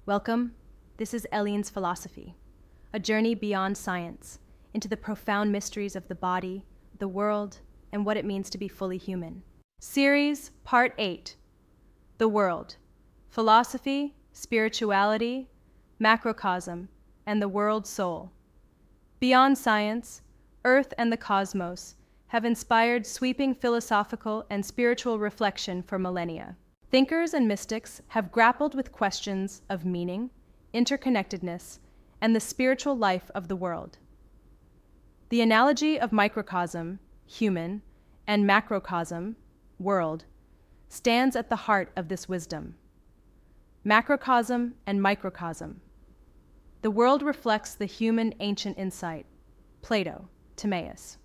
Welcome. This is Elleen's Philosophy, a journey beyond science into the profound mysteries of the body, the world, and what it means to be fully human. Series Part 8: The World, Philosophy, Spirituality, Macrocosm, and the World Soul. Beyond science, Earth and the cosmos have inspired sweeping philosophical and spiritual reflection for millennia. Thinkers and mystics have grappled with questions of meaning, interconnectedness, and the spiritual life of the world. The analogy of microcosm, human, and macrocosm, world, stands at the heart of this wisdom. Macrocosm and microcosm. The world reflects the human ancient insight. Plato, Timaeus.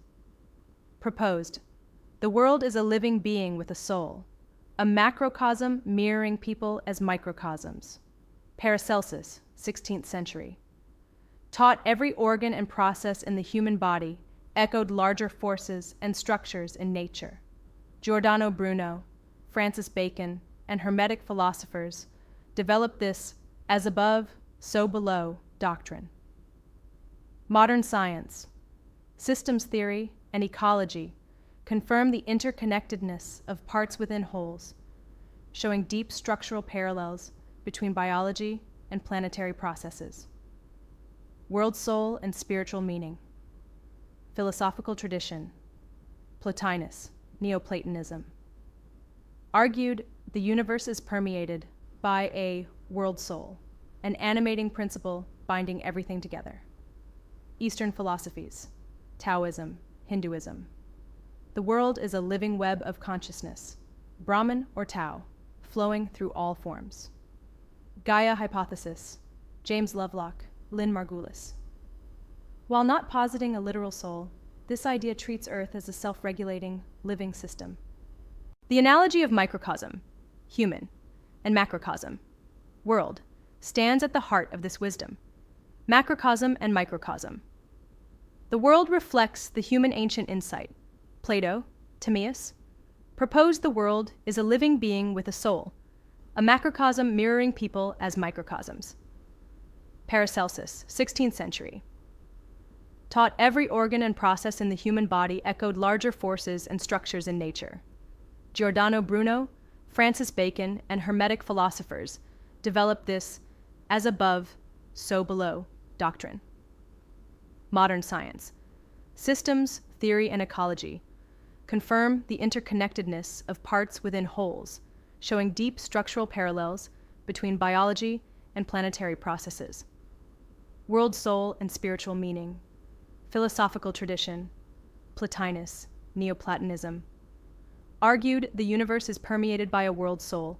Proposed. The world is a living being with a soul, a macrocosm mirroring people as microcosms. Paracelsus, 16th century. Taught every organ and process in the human body echoed larger forces and structures in nature. Giordano Bruno, Francis Bacon, and Hermetic philosophers developed this as above, so below doctrine. Modern science, systems theory, and ecology confirm the interconnectedness of parts within wholes, showing deep structural parallels between biology and planetary processes. World soul and spiritual meaning. Philosophical tradition. Plotinus, Neoplatonism. Argued the universe is permeated by a world soul, an animating principle binding everything together. Eastern philosophies. Taoism, Hinduism. The world is a living web of consciousness, Brahman or Tao, flowing through all forms. Gaia hypothesis, James Lovelock, Lynn Margulis. While not positing a literal soul, this idea treats Earth as a self-regulating, living system. The analogy of microcosm, human, and macrocosm, world, stands at the heart of this wisdom. Macrocosm and microcosm. The world reflects the human ancient insight. Plato, Timaeus, proposed the world is a living being with a soul, a macrocosm mirroring people as microcosms. Paracelsus, 16th century. Taught every organ and process in the human body echoed larger forces and structures in nature. Giordano Bruno, Francis Bacon, and Hermetic philosophers developed this as above, so below doctrine. Modern science, systems, theory, and ecology confirm the interconnectedness of parts within wholes, showing deep structural parallels between biology and planetary processes. World soul and spiritual meaning. Philosophical tradition. Plotinus, Neoplatonism. Argued the universe is permeated by a world soul,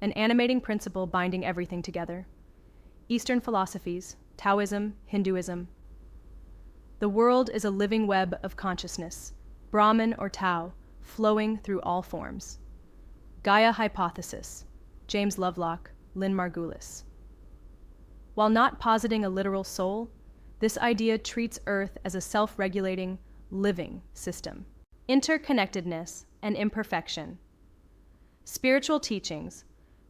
an animating principle binding everything together. Eastern philosophies, Taoism, Hinduism. The world is a living web of consciousness, Brahman or Tao, flowing through all forms. Gaia hypothesis, James Lovelock, Lynn Margulis. While not positing a literal soul, this idea treats Earth as a self-regulating, living system. Interconnectedness and imperfection. Spiritual teachings,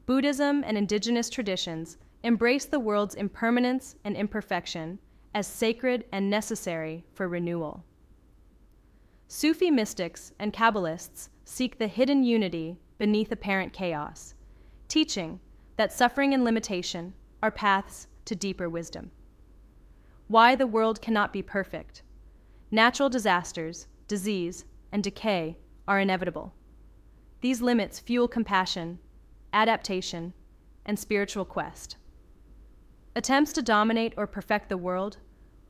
Buddhism and indigenous traditions embrace the world's impermanence and imperfection as sacred and necessary for renewal. Sufi mystics and Kabbalists seek the hidden unity beneath apparent chaos, teaching that suffering and limitation are paths to deeper wisdom. Why the world cannot be perfect. Natural disasters, disease, and decay are inevitable. These limits fuel compassion, adaptation, and spiritual quest. Attempts to dominate or perfect the world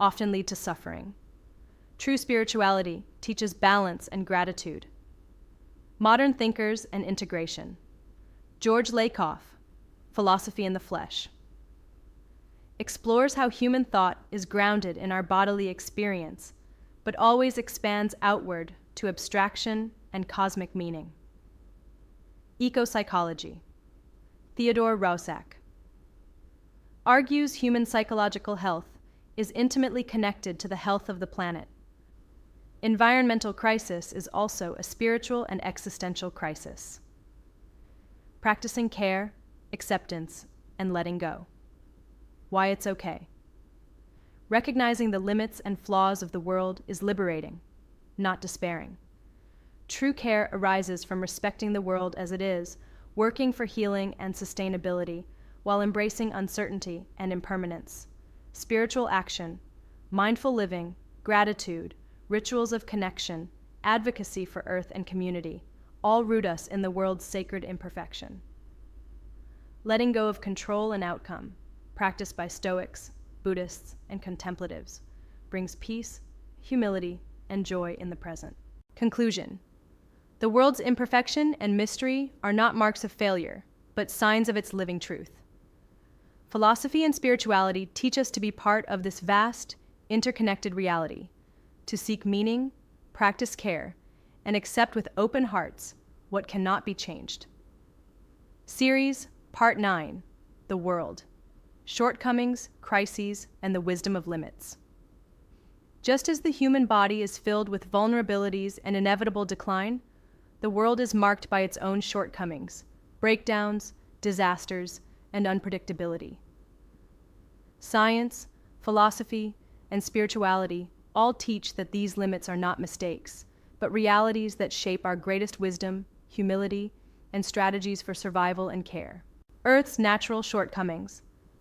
often lead to suffering. True spirituality teaches balance and gratitude. Modern thinkers and integration. George Lakoff, Philosophy in the Flesh. Explores how human thought is grounded in our bodily experience, but always expands outward to abstraction and cosmic meaning. Eco-psychology. Theodore Rousseau. Argues human psychological health is intimately connected to the health of the planet. Environmental crisis is also a spiritual and existential crisis. Practicing care, acceptance, and letting go. Why it's okay. Recognizing the limits and flaws of the world is liberating, not despairing. True care arises from respecting the world as it is, working for healing and sustainability, while embracing uncertainty and impermanence. Spiritual action, mindful living, gratitude, rituals of connection, advocacy for earth and community, all root us in the world's sacred imperfection. Letting go of control and outcome, practiced by Stoics, Buddhists, and contemplatives, brings peace, humility, and joy in the present. Conclusion. The world's imperfection and mystery are not marks of failure, but signs of its living truth. Philosophy and spirituality teach us to be part of this vast, interconnected reality, to seek meaning, practice care, and accept with open hearts what cannot be changed. Series Part 9, The World. Shortcomings, Crises, and the Wisdom of Limits. Just as the human body is filled with vulnerabilities and inevitable decline, the world is marked by its own shortcomings, breakdowns, disasters, and unpredictability. Science, philosophy, and spirituality all teach that these limits are not mistakes, but realities that shape our greatest wisdom, humility, and strategies for survival and care. Earth's natural shortcomings,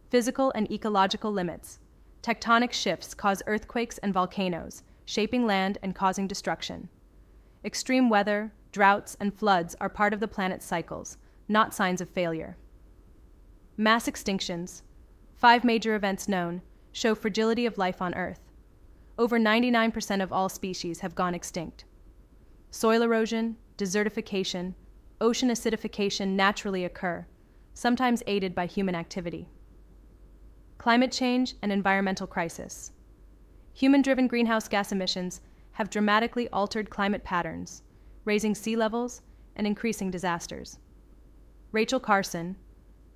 physical and ecological limits. Tectonic shifts cause earthquakes and volcanoes, shaping land and causing destruction. Extreme weather, droughts, and floods are part of the planet's cycles, not signs of failure. Mass extinctions, 5 major events known, show fragility of life on Earth. Over 99% of all species have gone extinct. Soil erosion, desertification, ocean acidification naturally occur, sometimes aided by human activity. Climate change and environmental crisis. Human-driven greenhouse gas emissions have dramatically altered climate patterns, raising sea levels and increasing disasters. Rachel Carson,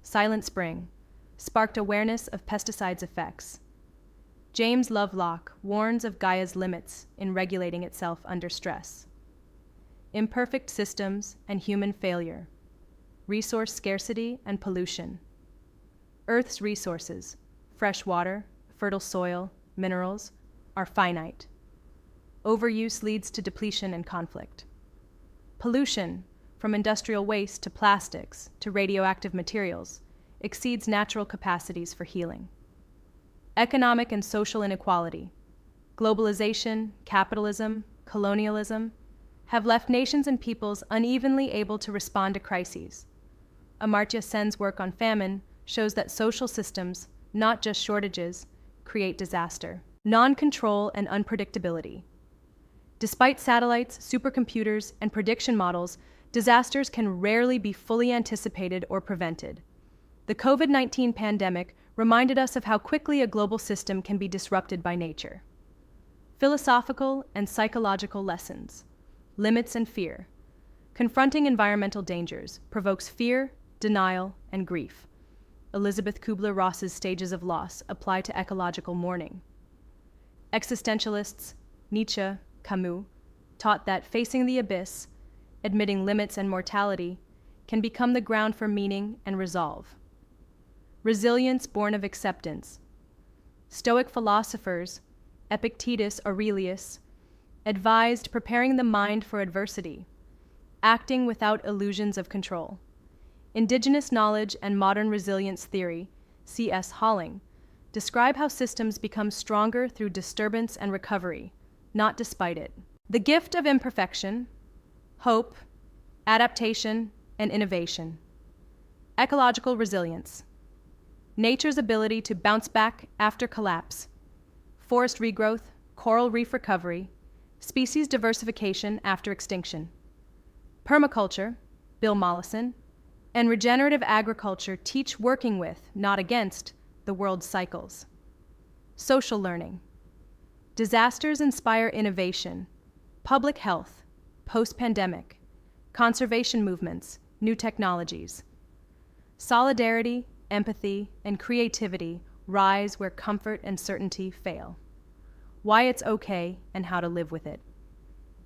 Silent Spring, sparked awareness of pesticides' effects. James Lovelock warns of Gaia's limits in regulating itself under stress. Imperfect systems and human failure. Resource scarcity and pollution. Earth's resources, fresh water, fertile soil, minerals, are finite. Overuse leads to depletion and conflict. Pollution, from industrial waste to plastics to radioactive materials, exceeds natural capacities for healing. Economic and social inequality. Globalization, capitalism, colonialism have left nations and peoples unevenly able to respond to crises. Amartya Sen's work on famine shows that social systems, not just shortages, create disaster. Non-control and unpredictability. Despite satellites, supercomputers, and prediction models, disasters can rarely be fully anticipated or prevented. The COVID-19 pandemic reminded us of how quickly a global system can be disrupted by nature. Philosophical and psychological lessons. Limits and fear. Confronting environmental dangers provokes fear, denial, and grief. Elizabeth Kubler-Ross's stages of loss apply to ecological mourning. Existentialists, Nietzsche, Camus, taught that facing the abyss, admitting limits and mortality, can become the ground for meaning and resolve. Resilience born of acceptance. Stoic philosophers, Epictetus, Aurelius, advised preparing the mind for adversity, acting without illusions of control. Indigenous knowledge and modern resilience theory, C.S. Halling, describe how systems become stronger through disturbance and recovery, not despite it. The gift of imperfection, hope, adaptation, and innovation. Ecological resilience. Nature's ability to bounce back after collapse. Forest regrowth, coral reef recovery, species diversification after extinction. Permaculture, Bill Mollison, and regenerative agriculture teach working with, not against, the world's cycles. Social learning. Disasters inspire innovation, public health, post-pandemic, conservation movements, new technologies. Solidarity, empathy, and creativity rise where comfort and certainty fail. Why it's okay and how to live with it.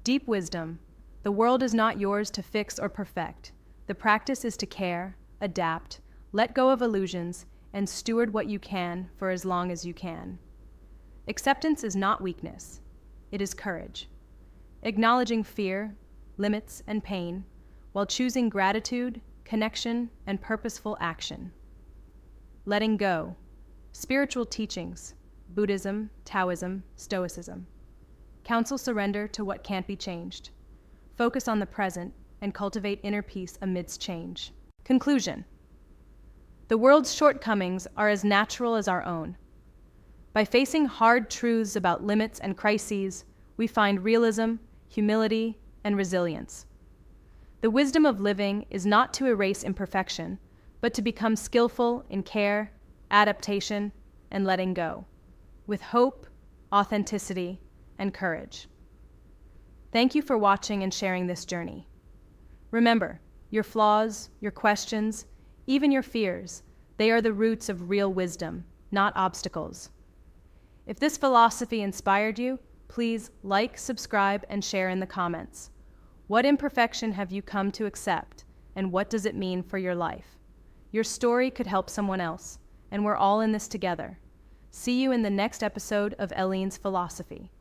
Deep wisdom. The world is not yours to fix or perfect. The practice is to care, adapt, let go of illusions, and steward what you can for as long as you can. Acceptance is not weakness, it is courage. Acknowledging fear, limits, and pain, while choosing gratitude, connection, and purposeful action. Letting go. Spiritual teachings, Buddhism, Taoism, Stoicism. Counsel surrender to what can't be changed. Focus on the present and cultivate inner peace amidst change. Conclusion. The world's shortcomings are as natural as our own. By facing hard truths about limits and crises, we find realism, humility, and resilience. The wisdom of living is not to erase imperfection, but to become skillful in care, adaptation, and letting go, with hope, authenticity, and courage. Thank you for watching and sharing this journey. Remember, your flaws, your questions, even your fears, they are the roots of real wisdom, not obstacles. If this philosophy inspired you, please like, subscribe, and share in the comments. What imperfection have you come to accept, and what does it mean for your life? Your story could help someone else, and we're all in this together. See you in the next episode ofElleen's Philosophy.